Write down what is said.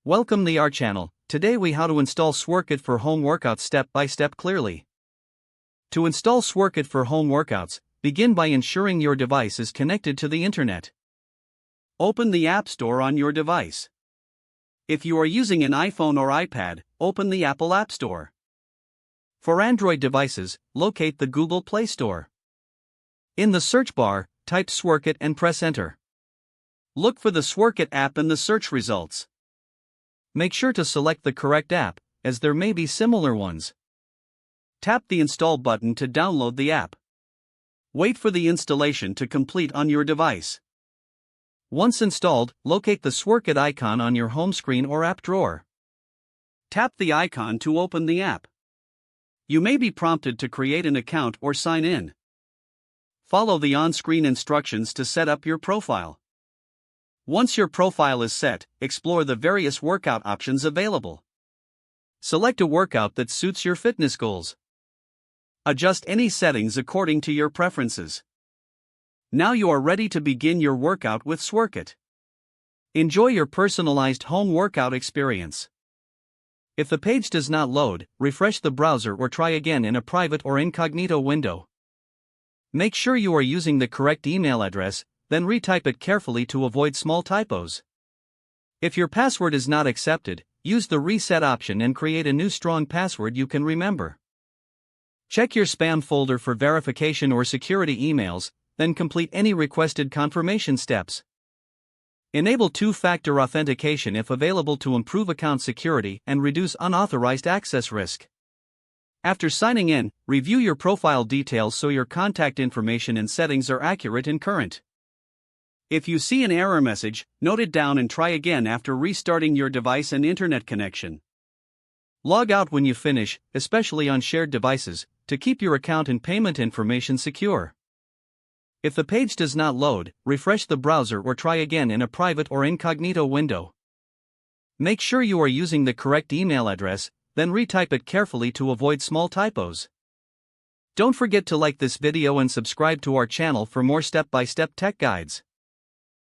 Welcome to our channel. Today we how to install Sworkit for home workouts step by step clearly. To install Sworkit for home workouts, begin by ensuring your device is connected to the internet. Open the App Store on your device. If you are using an iPhone or iPad, open the Apple App Store. For Android devices, locate the Google Play Store. In the search bar, type Sworkit and press enter. Look for the Sworkit app in the search results. Make sure to select the correct app, as there may be similar ones. Tap the Install button to download the app. Wait for the installation to complete on your device. Once installed, locate the Sworkit icon on your home screen or app drawer. Tap the icon to open the app. You may be prompted to create an account or sign in. Follow the on-screen instructions to set up your profile. Once your profile is set, explore the various workout options available. Select a workout that suits your fitness goals. Adjust any settings according to your preferences. Now you are ready to begin your workout with Sworkit. Enjoy your personalized home workout experience. If the page does not load, refresh the browser or try again in a private or incognito window. Make sure you are using the correct email address, then retype it carefully to avoid small typos. If your password is not accepted, use the reset option and create a new strong password you can remember. Check your spam folder for verification or security emails, then complete any requested confirmation steps. Enable two-factor authentication if available to improve account security and reduce unauthorized access risk. After signing in, review your profile details so your contact information and settings are accurate and current. If you see an error message, note it down and try again after restarting your device and internet connection. Log out when you finish, especially on shared devices, to keep your account and payment information secure. If the page does not load, refresh the browser or try again in a private or incognito window. Make sure you are using the correct email address, then retype it carefully to avoid small typos. Don't forget to like this video and subscribe to our channel for more step-by-step tech guides.